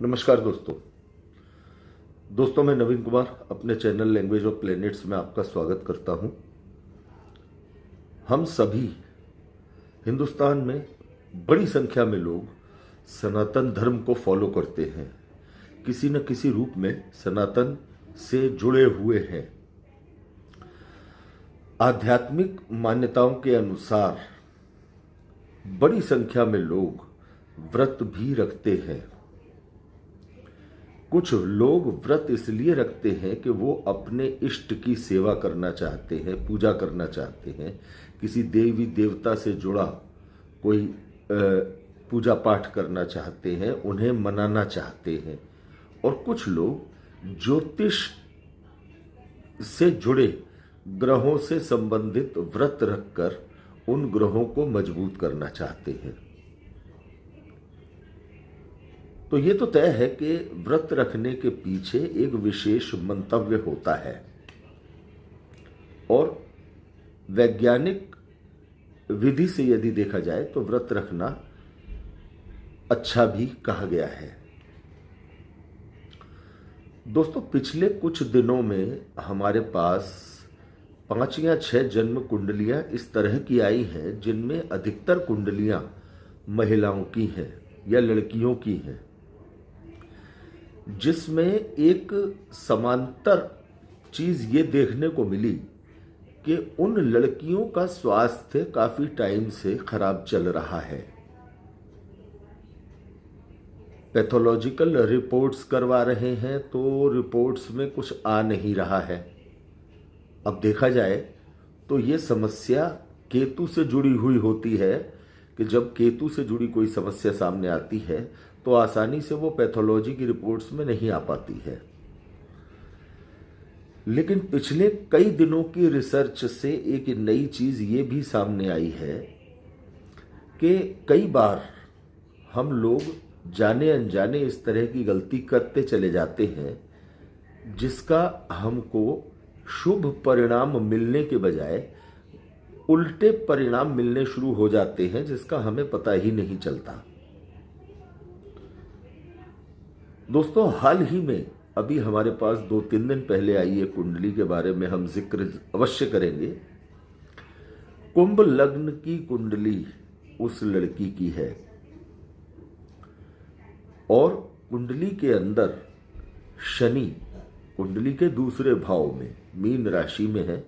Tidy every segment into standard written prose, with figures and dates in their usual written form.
नमस्कार दोस्तों मैं नवीन कुमार अपने चैनल लैंग्वेज ऑफ प्लैनेट्स में आपका स्वागत करता हूं। हम सभी हिंदुस्तान में बड़ी संख्या में लोग सनातन धर्म को फॉलो करते हैं, किसी न किसी रूप में सनातन से जुड़े हुए हैं। आध्यात्मिक मान्यताओं के अनुसार बड़ी संख्या में लोग व्रत भी रखते हैं। कुछ लोग व्रत इसलिए रखते हैं कि वो अपने इष्ट की सेवा करना चाहते हैं, पूजा करना चाहते हैं, किसी देवी देवता से जुड़ा कोई पूजा पाठ करना चाहते हैं, उन्हें मनाना चाहते हैं। और कुछ लोग ज्योतिष से जुड़े ग्रहों से संबंधित व्रत रखकर उन ग्रहों को मजबूत करना चाहते हैं। तो ये तो तय है कि व्रत रखने के पीछे एक विशेष मंतव्य होता है और वैज्ञानिक विधि से यदि देखा जाए तो व्रत रखना अच्छा भी कहा गया है। दोस्तों, पिछले कुछ दिनों में हमारे पास 5 या 6 जन्म कुंडलियां इस तरह की आई हैं जिनमें अधिकतर कुंडलियां महिलाओं की हैं या लड़कियों की हैं, जिसमें एक समांतर चीज ये देखने को मिली कि उन लड़कियों का स्वास्थ्य काफी टाइम से खराब चल रहा है। पैथोलॉजिकल रिपोर्ट्स करवा रहे हैं तो रिपोर्ट्स में कुछ आ नहीं रहा है। अब देखा जाए तो ये समस्या केतु से जुड़ी हुई होती है कि जब केतु से जुड़ी कोई समस्या सामने आती है तो आसानी से वो पैथोलॉजी की रिपोर्ट्स में नहीं आ पाती है। लेकिन पिछले कई दिनों की रिसर्च से एक नई चीज ये भी सामने आई है कि कई बार हम लोग जाने अनजाने इस तरह की गलती करते चले जाते हैं जिसका हमको शुभ परिणाम मिलने के बजाय उल्टे परिणाम मिलने शुरू हो जाते हैं, जिसका हमें पता ही नहीं चलता। दोस्तों, हाल ही में अभी हमारे पास 2-3 दिन पहले आई एक कुंडली के बारे में हम जिक्र अवश्य करेंगे। कुंभ लग्न की कुंडली उस लड़की की है और कुंडली के अंदर शनि कुंडली के दूसरे भाव में मीन राशि में है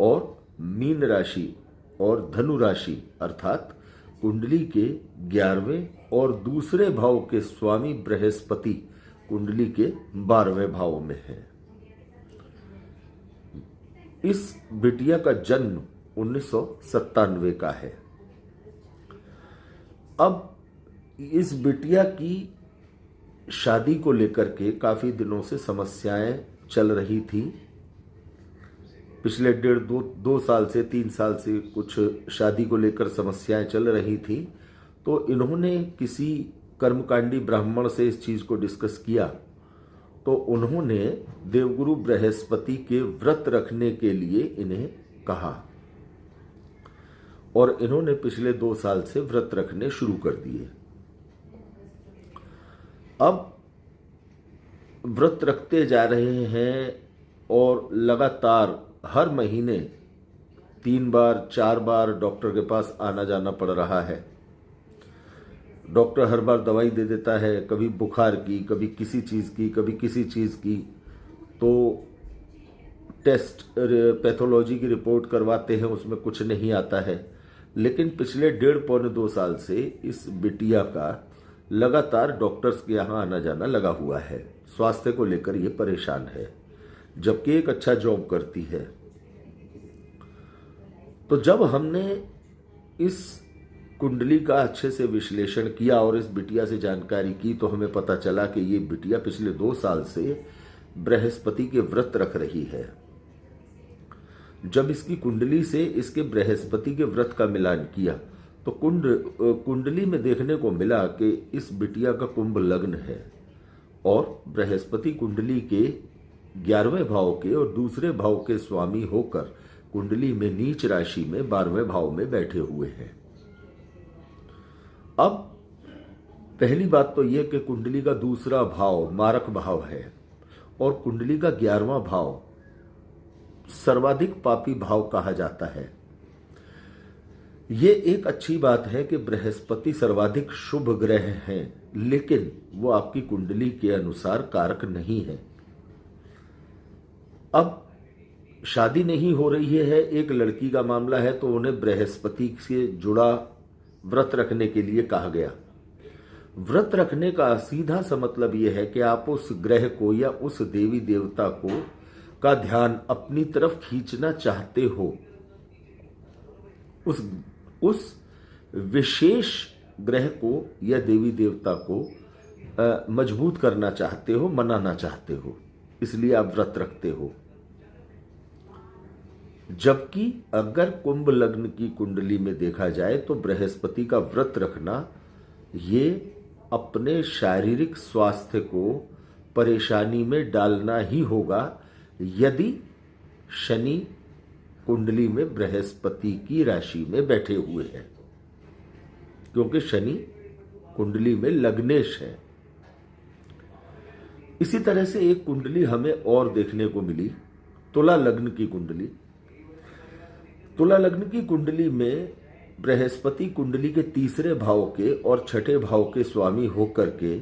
और मीन राशि और धनु राशि अर्थात कुंडली के 11वें और दूसरे भाव के स्वामी बृहस्पति कुंडली के 12वें भाव में है। इस बिटिया का जन्म 1997 का है। अब इस बिटिया की शादी को लेकर के काफी दिनों से समस्याएं चल रही थी। पिछले 1.5-2 साल से 3 साल से कुछ शादी को लेकर समस्याएं चल रही थी। तो इन्होंने किसी कर्मकांडी ब्राह्मण से इस चीज को डिस्कस किया तो उन्होंने देवगुरु बृहस्पति के व्रत रखने के लिए इन्हें कहा और इन्होंने पिछले 2 साल से व्रत रखने शुरू कर दिए। अब व्रत रखते जा रहे हैं और लगातार हर महीने 3 बार 4 बार डॉक्टर के पास आना जाना पड़ रहा है। डॉक्टर हर बार दवाई दे देता है, कभी बुखार की, कभी किसी चीज़ की, कभी किसी चीज़ की। तो टेस्ट पैथोलॉजी की रिपोर्ट करवाते हैं, उसमें कुछ नहीं आता है। लेकिन पिछले 1.5-2 साल से इस बिटिया का लगातार डॉक्टर्स के यहाँ आना जाना लगा हुआ है। स्वास्थ्य को लेकर ये परेशान है, जबकि एक अच्छा जॉब करती है। तो जब हमने इस कुंडली का अच्छे से विश्लेषण किया और इस बिटिया से जानकारी की तो हमें पता चला कि ये बिटिया पिछले 2 साल से बृहस्पति के व्रत रख रही है। जब इसकी कुंडली से इसके बृहस्पति के व्रत का मिलान किया तो कुंडली में देखने को मिला कि इस बिटिया का कुंभ लग्न है और बृहस्पति कुंडली के 11वें भाव के और दूसरे भाव के स्वामी होकर कुंडली में नीच राशि में 12वें भाव में बैठे हुए हैं। अब पहली बात तो यह कि कुंडली का दूसरा भाव मारक भाव है और कुंडली का 11वां भाव सर्वाधिक पापी भाव कहा जाता है। ये एक अच्छी बात है कि बृहस्पति सर्वाधिक शुभ ग्रह हैं, लेकिन वो आपकी कुंडली के अनुसार कारक नहीं है। अब शादी नहीं हो रही है, एक लड़की का मामला है, तो उन्हें बृहस्पति से जुड़ा व्रत रखने के लिए कहा गया। व्रत रखने का सीधा सा मतलब यह है कि आप उस ग्रह को या उस देवी देवता को का ध्यान अपनी तरफ खींचना चाहते हो, उस विशेष ग्रह को या देवी देवता को मजबूत करना चाहते हो, मनाना चाहते हो, इसलिए आप व्रत रखते हो। जबकि अगर कुंभ लग्न की कुंडली में देखा जाए तो बृहस्पति का व्रत रखना ये अपने शारीरिक स्वास्थ्य को परेशानी में डालना ही होगा यदि शनि कुंडली में बृहस्पति की राशि में बैठे हुए हैं, क्योंकि शनि कुंडली में लग्नेश है। इसी तरह से एक कुंडली हमें और देखने को मिली, तुला लग्न की कुंडली। तुला लग्न की कुंडली में बृहस्पति कुंडली के तीसरे भाव के और छठे भाव के स्वामी होकर के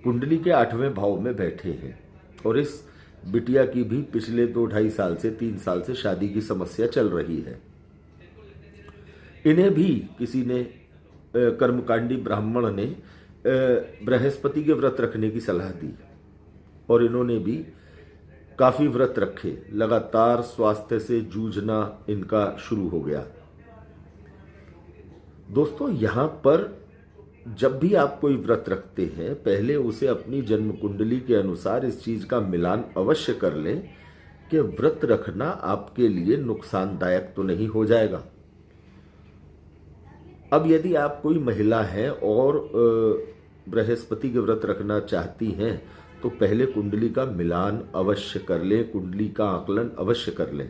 कुंडली के 8वें भाव में बैठे हैं और इस बिटिया की भी पिछले 2-2.5 साल से 3 साल से शादी की समस्या चल रही है। इन्हें भी किसी ने कर्मकांडी ब्राह्मण ने बृहस्पति के व्रत रखने की सलाह दी और इन्होंने भी काफी व्रत रखे। लगातार स्वास्थ्य से जूझना इनका शुरू हो गया। दोस्तों, यहां पर जब भी आप कोई व्रत रखते हैं, पहले उसे अपनी जन्म कुंडली के अनुसार इस चीज का मिलान अवश्य कर लें कि व्रत रखना आपके लिए नुकसानदायक तो नहीं हो जाएगा। अब यदि आप कोई महिला हैं और बृहस्पति के व्रत रखना चाहती हैं तो पहले कुंडली का मिलान अवश्य कर लें, कुंडली का आकलन अवश्य कर लें।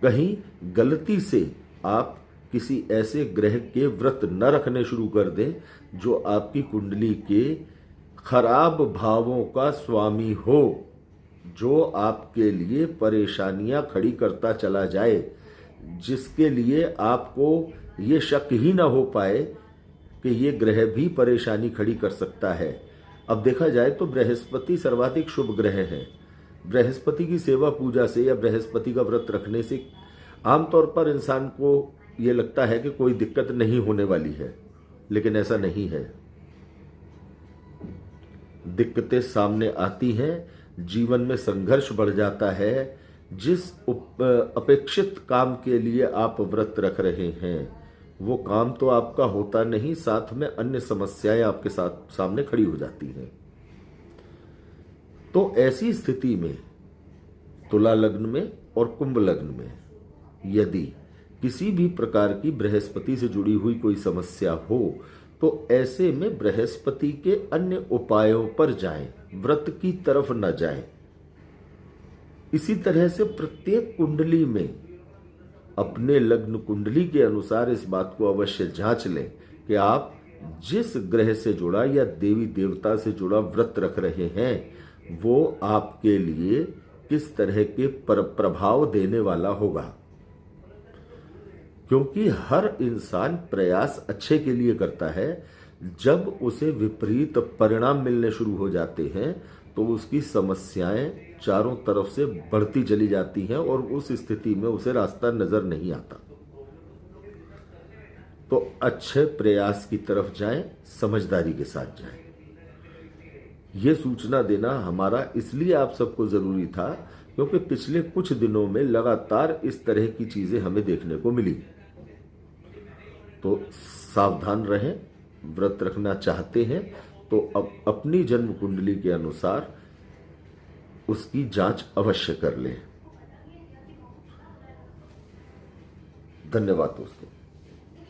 कहीं गलती से आप किसी ऐसे ग्रह के व्रत न रखने शुरू कर दें जो आपकी कुंडली के खराब भावों का स्वामी हो, जो आपके लिए परेशानियां खड़ी करता चला जाए, जिसके लिए आपको ये शक ही ना हो पाए कि ये ग्रह भी परेशानी खड़ी कर सकता है। अब देखा जाए तो बृहस्पति सर्वाधिक शुभ ग्रह है। बृहस्पति की सेवा पूजा से या बृहस्पति का व्रत रखने से आमतौर पर इंसान को ये लगता है कि कोई दिक्कत नहीं होने वाली है, लेकिन ऐसा नहीं है। दिक्कतें सामने आती हैं, जीवन में संघर्ष बढ़ जाता है। जिस अपेक्षित काम के लिए आप व्रत रख रहे हैं वो काम तो आपका होता नहीं, साथ में अन्य समस्याएं आपके साथ सामने खड़ी हो जाती हैं। तो ऐसी स्थिति में तुला लग्न में और कुंभ लग्न में यदि किसी भी प्रकार की बृहस्पति से जुड़ी हुई कोई समस्या हो तो ऐसे में बृहस्पति के अन्य उपायों पर जाएं, व्रत की तरफ न जाएं। इसी तरह से प्रत्येक कुंडली में अपने लग्न कुंडली के अनुसार इस बात को अवश्य जांच लें कि आप जिस ग्रह से जुड़ा या देवी देवता से जुड़ा व्रत रख रहे हैं वो आपके लिए किस तरह के प्रभाव देने वाला होगा, क्योंकि हर इंसान प्रयास अच्छे के लिए करता है। जब उसे विपरीत परिणाम मिलने शुरू हो जाते हैं तो उसकी समस्याएं चारों तरफ से बढ़ती चली जाती हैं और उस स्थिति में उसे रास्ता नजर नहीं आता। तो अच्छे प्रयास की तरफ जाएं, समझदारी के साथ जाएं। यह सूचना देना हमारा इसलिए आप सबको जरूरी था क्योंकि पिछले कुछ दिनों में लगातार इस तरह की चीजें हमें देखने को मिली। तो सावधान रहें। व्रत रखना चाहते हैं तो अब अपनी जन्म कुंडली के अनुसार उसकी जांच अवश्य कर लें। धन्यवाद दोस्तों।